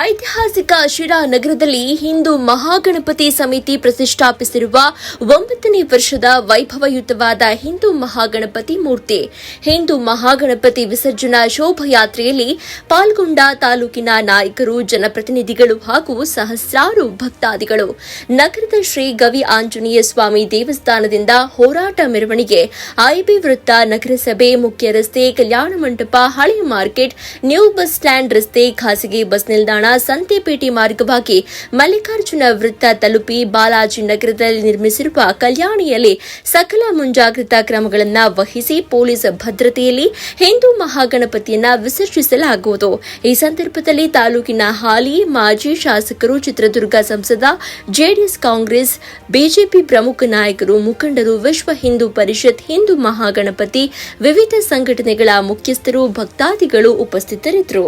ಐತಿಹಾಸಿಕ ಶಿರಾ ನಗರದಲ್ಲಿ ಹಿಂದೂ ಮಹಾಗಣಪತಿ ಸಮಿತಿ ಪ್ರತಿಷ್ಠಾಪಿಸಿರುವ 9ನೇ ವರ್ಷದ ವೈಭವಯುತವಾದ ಹಿಂದೂ ಮಹಾಗಣಪತಿ ಮೂರ್ತಿ ಹಿಂದೂ ಮಹಾಗಣಪತಿ ವಿಸರ್ಜನಾ ಶೋಭಾಯಾತ್ರೆಯಲ್ಲಿ ಪಾಲ್ಗೊಂಡ ತಾಲೂಕಿನ ನಾಯಕರು, ಜನಪ್ರತಿನಿಧಿಗಳು ಹಾಗೂ ಸಹಸ್ರಾರು ಭಕ್ತಾದಿಗಳು. ನಗರದ ಶ್ರೀ ಗವಿ ಆಂಜನೇಯ ಸ್ವಾಮಿ ದೇವಸ್ಥಾನದಿಂದ ಹೋರಾಟ ಮೆರವಣಿಗೆ ಐಬಿ ವೃತ್ತ, ನಗರಸಭೆ ಮುಖ್ಯ ರಸ್ತೆ, ಕಲ್ಯಾಣ ಮಂಟಪ, ಹಳೆ ಮಾರ್ಕೆಟ್, ನ್ಯೂ ಬಸ್ ಸ್ಟ್ಯಾಂಡ್ ರಸ್ತೆ, ಖಾಸಗಿ ಬಸ್ ನಿಲ್ದಾಣ, ಸಂತೆಪೇಟೆ ಮಾರ್ಗವಾಗಿ ಮಲ್ಲಿಕಾರ್ಜುನ ವೃತ್ತ ತಲುಪಿ ಬಾಲಾಜಿ ನಗರದಲ್ಲಿ ನಿರ್ಮಿಸಿರುವ ಕಲ್ಯಾಣಿಯಲ್ಲಿ ಸಕಲ ಮುಂಜಾಗ್ರತಾ ಕ್ರಮಗಳನ್ನು ವಹಿಸಿ ಪೊಲೀಸ್ ಭದ್ರತೆಯಲ್ಲಿ ಹಿಂದೂ ಮಹಾಗಣಪತಿಯನ್ನ ವಿಸರ್ಜಿಸಲಾಗುವುದು. ಈ ಸಂದರ್ಭದಲ್ಲಿ ತಾಲೂಕಿನ ಹಾಲಿ ಮಾಜಿ ಶಾಸಕರು, ಚಿತ್ರದುರ್ಗ ಸಂಸದ, ಜೆಡಿಎಸ್, ಕಾಂಗ್ರೆಸ್, ಬಿಜೆಪಿ ಪ್ರಮುಖ ನಾಯಕರು, ಮುಖಂಡರು, ವಿಶ್ವ ಹಿಂದೂ ಪರಿಷತ್, ಹಿಂದೂ ಮಹಾಗಣಪತಿ, ವಿವಿಧ ಸಂಘಟನೆಗಳ ಮುಖ್ಯಸ್ಥರು, ಭಕ್ತಾದಿಗಳು ಉಪಸ್ಥಿತರಿದ್ದರು.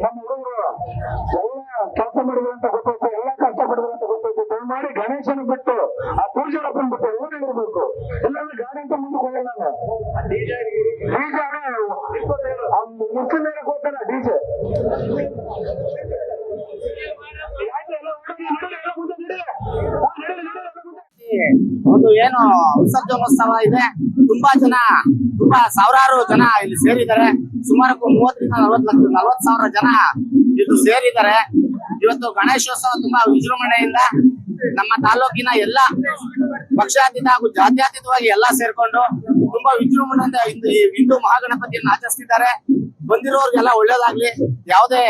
ನಮ್ಮ ಹುಡುಗರು ಎಲ್ಲ ಕೆಲಸ ಮಾಡಿದ್ರು ಅಂತ ಗೊತ್ತೈತೆ, ಎಲ್ಲ ಕಷ್ಟ ಪಡಿದ್ರು ಅಂತ ಗೊತ್ತೈತೆ. ದಯಮಾಡಿ ಗಣೇಶನ ಬಿಟ್ಟು ಆ ಪೂಜೆಗಳಪ್ಪನ ಬಿಟ್ಟು ಓಡಿರ್ಬೇಕು. ಇಲ್ಲಾಂದ್ರೆ ಗಾಡಿ ಅಂತ ಮುಂದಕ್ಕೆ ಹೋಗಲ್ಲ. ಡಿಜೆ ಮುಸ್ಲಿಂ ಮೇಲೆ ಹೋಗ್ತಾರ ಡಿಜೆ. ಒಂದು ಏನು ವಿಸರ್ಜನೋತ್ಸವ ಇದೆ. ತುಂಬಾ ಸಾವಿರಾರು ಜನ ಇಲ್ಲಿ ಸೇರಿದ್ದಾರೆ. ಸುಮಾರು 30ರಿಂದ 40 ಸಾವಿರ ಜನ ಇಲ್ಲಿ ಸೇರಿದ್ದಾರೆ. ಇವತ್ತು ಗಣೇಶೋತ್ಸವ ತುಂಬಾ ವಿಜೃಂಭಣೆಯಿಂದ ನಮ್ಮ ತಾಲೂಕಿನ ಎಲ್ಲಾ ಪಕ್ಷಾತೀತ ಹಾಗೂ ಜಾತ್ಯತೀತವಾಗಿ ಎಲ್ಲಾ ಸೇರ್ಕೊಂಡು ತುಂಬಾ ವಿಜೃಂಭಣೆಯಿಂದ ಹಿಂದೂ ಮಹಾಗಣಪತಿಯನ್ನು ಆಚರಿಸ್ತಿದ್ದಾರೆ. ಬಂದಿರೋರ್ಗೆಲ್ಲ ಒಳ್ಳೇದಾಗ್ಲಿ, ಯಾವುದೇ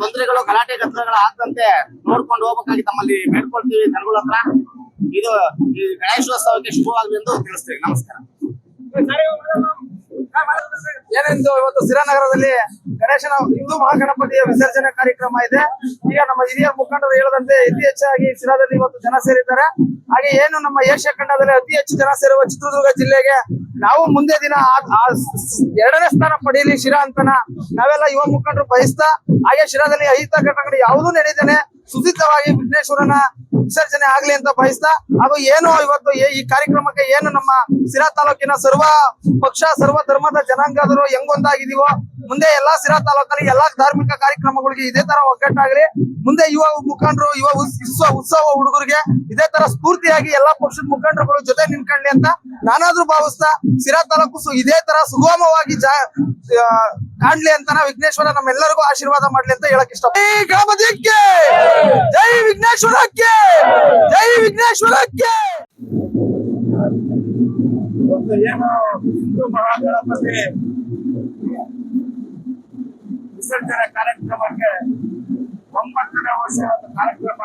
ತೊಂದರೆಗಳು, ಗಲಾಟೆ ಗದ್ದಲಗಳು ಆಗದಂತೆ ನೋಡ್ಕೊಂಡು ಹೋಗ್ಬೇಕಾಗಿ ತಮ್ಮಲ್ಲಿ ಬೇಡ್ಕೊಳ್ತೀವಿ ಜನಗಳ ಹತ್ರ. ಇದು ಈ ಗಣೇಶೋತ್ಸವಕ್ಕೆ ಶುಭವಾಗಲಿ ಎಂದು ತಿಳಿಸ್ತೀವಿ. ನಮಸ್ಕಾರ. ಏನೆಂದು ಇವತ್ತು ಸಿರಾನಗರದಲ್ಲಿ ಗಣೇಶನ ಹಿಂದೂ ಮಹಾಗಣಪತಿಯ ವಿಸರ್ಜನೆ ಕಾರ್ಯಕ್ರಮ ಇದೆ. ಈಗ ನಮ್ಮ ಹಿರಿಯ ಮುಖಂಡರು ಹೇಳದಂತೆ ಅತಿ ಹೆಚ್ಚಾಗಿ ಸಿರಾದಲ್ಲಿ ಇವತ್ತು ಜನ ಸೇರಿದ್ದಾರೆ. ಹಾಗೆ ಏನು ನಮ್ಮ ಏಷ್ಯಾ ಖಂಡದಲ್ಲಿ ಅತಿ ಹೆಚ್ಚು ಜನ ಸೇರುವ ಚಿತ್ರದುರ್ಗ ಜಿಲ್ಲೆಗೆ ನಾವು ಮುಂದೆ ದಿನ ಎರಡನೇ ಸ್ಥಾನ ಪಡೆಯಲಿ ಶಿರಾ ಅಂತನ ನಾವೆಲ್ಲ ಯುವ ಮುಖಂಡರು ಬಯಸ್ತಾ, ಹಾಗೆ ಶಿರಾದಲ್ಲಿ ಅಹಿತ ಘಟನೆಗಳು ಯಾವುದೂ ನಡೆದೇನೆ ಸುಸಿದ್ಧವಾಗಿ ವಿಘ್ನೇಶ್ವರನ ವಿಸರ್ಜನೆ ಆಗ್ಲಿ ಅಂತ ಬಯಸ್ತಾ, ಹಾಗೂ ಏನು ಇವತ್ತು ಈ ಕಾರ್ಯಕ್ರಮಕ್ಕೆ ಏನು ನಮ್ಮ ಸಿರಾ ತಾಲೂಕಿನ ಸರ್ವ ಪಕ್ಷ ಸರ್ವ ಧರ್ಮದ ಜನಾಂಗದರು ಹೆಂಗೊಂದಾಗಿದೀವೋ ಮುಂದೆ ಎಲ್ಲಾ ಸಿರಾ ತಾಲೂಕಲ್ಲಿ ಎಲ್ಲಾ ಧಾರ್ಮಿಕ ಕಾರ್ಯಕ್ರಮಗಳಿಗೆ ಇದೇ ತರ ಒಗ್ಗಟ್ಟಾಗ್ಲಿ. ಮುಂದೆ ಯುವ ಮುಖಂಡರು ಯುವ ಉತ್ಸವ ಹುಡುಗರಿಗೆ ಇದೇ ತರ ಸ್ಫೂರ್ತಿಯಾಗಿ ಎಲ್ಲಾ ಪಕ್ಷದ ಮುಖಂಡರುಗಳು ಜೊತೆ ನಿಂತ್ಕೊಳ್ಳಿ ಅಂತ ನಾನಾದ್ರೂ ಭಾವಿಸ್ತಾ, ಸಿರಾ ತಾಲೂಕು ಇದೇ ತರ ಸುಗಮವಾಗಿ ಕಾಣ್ಲಿ ಅಂತ ವಿಘ್ನೇಶ್ವರ ನಮ್ಮೆಲ್ಲರಿಗೂ ಆಶೀರ್ವಾದ ಮಾಡ್ಲಿ ಅಂತ ಹೇಳಕ್ ಇಷ್ಟ. ಜೈ ಗಣಪತಿಗೆ, ಜೈ ವಿಘ್ನೇಶ್ವರಕ್ಕೆ, ಜೈ ವಿಘ್ನೇಶ್ವರಕ್ಕೆ. ಏನು ಹಿಂದೂ ಮಹಾಗಣಪತಿ ವಿಸರ್ಜನೆ ಕಾರ್ಯಕ್ರಮಕ್ಕೆ 9ನೇ ವರ್ಷದ ಕಾರ್ಯಕ್ರಮ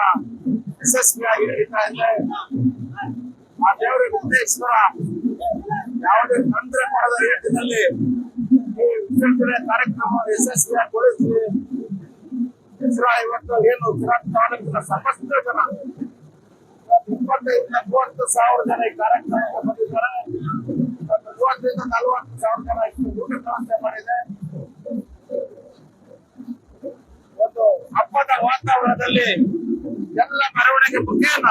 ಯಶಸ್ವಿಯಾಗಿ ನಡೀತಾ ಇದೆ. ಆ ದೇವರ ವಿಘ್ನೇಶ್ವರ ಯಾವುದೇ ತೊಂದರೆ ಮಾಡದ ರೀತಿಯಲ್ಲಿ ಈ ವಿಸರ್ಜನೆ ಕಾರ್ಯಕ್ರಮ ಯಶಸ್ವಿಯಾಗೊಳಿಸಿ ಇವತ್ತು ಏನು ತಾಲೂಕಿನ ಸಮಸ್ತ ಜನ 25,000 ಜನ ಈ ಕಾರ್ಯಕ್ರಮಕ್ಕೆ ಬಂದಿದ್ದಾರೆ. 30,000-40,000 ಜನ ಊಟ ವ್ಯವಸ್ಥೆ ಮಾಡಿದೆ. ಒಂದು ಹಬ್ಬದ ವಾತಾವರಣದಲ್ಲಿ ಎಲ್ಲ ಮೆರವಣಿಗೆ ಮುಖೇನ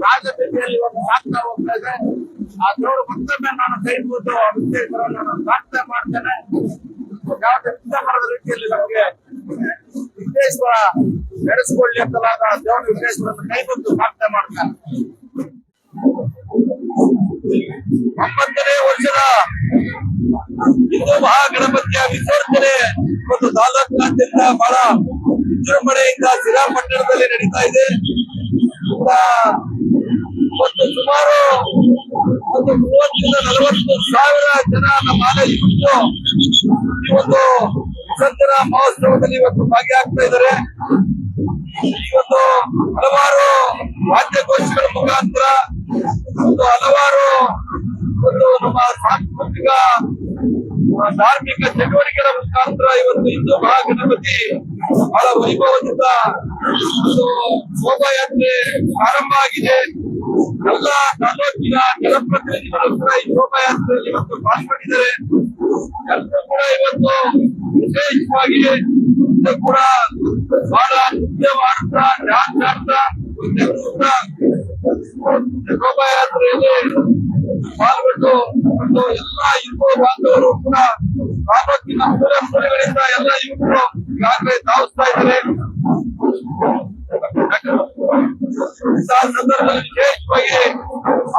ರಾಜಬೀದಿಯಲ್ಲಿ ಒಂದು ಸಾಕ್ತಾ ಹೋಗ್ತಾ ಇದೆ. ಆ ದೇವರು ಮತ್ತೊಮ್ಮೆ ನಾನು ಕೈ ಮುಗಿದು ವಿಘ್ನೇಶ್ವರನ್ನು ಪ್ರಾರ್ಥನೆ ಮಾಡ್ತೇನೆ. ಯಾವುದೇ ಇಷ್ಟಪಡದ ರೀತಿಯಲ್ಲಿ ನಮಗೆ ವಿಘ್ನೇಶ್ವರ ನಡೆಸಿಕೊಳ್ಳಿ ಅಂತಲಾದ ದೇವರ ವಿಘ್ನೇಶ್ವರನ್ನು ಕೈ ಮುಗಿದು ಪ್ರಾರ್ಥನೆ ಮಾಡ್ತೇನೆ. 9ನೇ ವರ್ಷದ ಹಿಂದೂ ಮಹಾಗಣಪತಿಯ ವಿಸರ್ಜನೆ ಒಂದು ತಾಲೂಕಿನಾದ್ಯಂತ ಬಹಳ ವಿಜೃಂಭಣೆಯಿಂದ ಸಿರಾ ಪಟ್ಟಣದಲ್ಲಿ ನಡೀತಾ ಇದೆ. ಮತ್ತು ಸುಮಾರು 30,000-40,000 ಜನ ನಮ್ಮ ಯುವಕರು ಈ ಒಂದು ವಿಸರ್ಜನಾ ಮಹೋತ್ಸವದಲ್ಲಿ ಇವತ್ತು ಭಾಗಿಯಾಗ್ತಾ ಇದ್ದಾರೆ. ಇವತ್ತು ಹಲವಾರು ವಾದ್ಯಗೋಷ್ಠಿಗಳ ಮುಖಾಂತರ ಮತ್ತು ಹಲವಾರು ನಮ್ಮ ಸಾಂಸ್ಕೃತಿಕ ಧಾರ್ಮಿಕ ಚಟುವಟಿಕೆಗಳ ಮುಖಾಂತರ ಇವತ್ತು ಹಿಂದೂ ಮಹಾಗಣಪತಿ ಬಹಳ ವೈಭವದಿಂದ ಶೋಭಾಯಾತ್ರೆ ಪ್ರಾರಂಭ ಆಗಿದೆ. ಎಲ್ಲ ತಾಲೂಕಿನ ಜನಪ್ರತಿನಿಧಿಗಳು ಕೂಡ ಈ ಶೋಭಾಯಾತ್ರೆಯಲ್ಲಿ ಇವತ್ತು ಪಾಲ್ಗೊಂಡಿದ್ದಾರೆ. ಎಲ್ಲರೂ ಕೂಡ ಇವತ್ತು ವಿಶೇಷವಾಗಿ ಕೂಡ ಬಹಳ ನೃತ್ಯ ಮಾಡ್ತಾ ಡ್ಯಾನ್ಸ್ ಆಡ್ತಾ ಶೋಭಾಯಾತ್ರೆಯಲ್ಲಿ ಪಾಲ್ಗೊಂಡು ಮತ್ತು ಎಲ್ಲ ಯುವ ಬಾಂಧವರು ಕೂಡ ತಾಲೂಕಿನ ಮೂಲೆಗಳಿಂದ ಎಲ್ಲ ಯುವಕರು ಈಗಾಗಲೇ ಧಾವಿಸ್ತಾ ಇದ್ದಾರೆ. ಸಂದರ್ಭದಲ್ಲಿ ವಿಶೇಷವಾಗಿ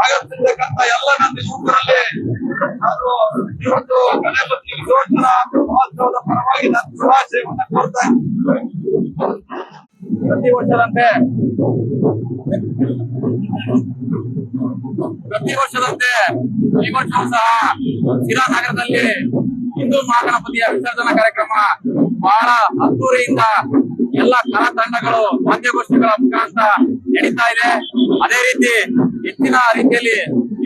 ಆಗಮಿಸಿರ್ತಕ್ಕಂಥ ಎಲ್ಲ ನನ್ನ ಯುವಕರಲ್ಲಿ ನಾನು ಇವತ್ತು ಗಣಪತಿ ವಿಸರ್ಜನಾ ಮಹೋತ್ಸವದ ಪರವಾಗಿ ನನ್ನ ಶುಭಾಶಯವನ್ನು ಕೋರ್ತಾ ಇದ್ದೀನಿ. ಪ್ರತಿ ವರ್ಷದಂತೆ ಈ ವರ್ಷವೂ ಸಹ ಸಿರಾ ನಗರದಲ್ಲಿ ಹಿಂದೂ ಮಹಾಗಣಪತಿಯ ವಿಸರ್ಜನಾ ಕಾರ್ಯಕ್ರಮ ಬಹಳ ಅದ್ದೂರಿಯಿಂದ ಎಲ್ಲ ಕಲಾ ತಂಡಗಳು ವಾದ್ಯಗೋಷ್ಠಿಗಳ ಮುಖಾಂತರ ನಡೀತಾ ಇದೆ. ಅದೇ ರೀತಿ ಹೆಚ್ಚಿನ ರೀತಿಯಲ್ಲಿ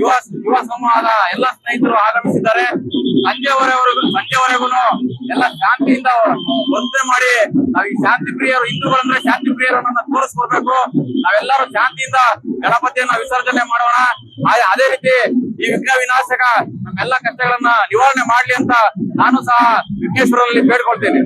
ಯುವ ಸಮೂಹದ ಎಲ್ಲ ಸ್ನೇಹಿತರು ಆಗಮಿಸಿದ್ದಾರೆ. ಸಂಜೆವರೆಗೂ ಎಲ್ಲ ಶಾಂತಿಯಿಂದ ವರ್ತನೆ ಮಾಡಿ ನಾವು ಈ ಶಾಂತಿ ಪ್ರಿಯರು, ಹಿಂದೂಗಳಂದ್ರೆ ಶಾಂತಿ ಪ್ರಿಯರು ಅನ್ನೋದನ್ನ ತೋರಿಸ್ಕೊಡ್ಬೇಕು. ನಾವೆಲ್ಲರೂ ಶಾಂತಿಯಿಂದ ಗಣಪತಿಯನ್ನ ವಿಸರ್ಜನೆ ಮಾಡೋಣ. ಅದೇ ರೀತಿ ಈ ವಿಘ್ನ ವಿನಾಶಕ ನಮ್ಮೆಲ್ಲ ಕಷ್ಟಗಳನ್ನ ನಿವಾರಣೆ ಮಾಡ್ಲಿ ಅಂತ ನಾನು ಸಹ ವಿಘ್ನೇಶ್ವರಲ್ಲಿ ಬೇಡ್ಕೊಳ್ತೇನೆ.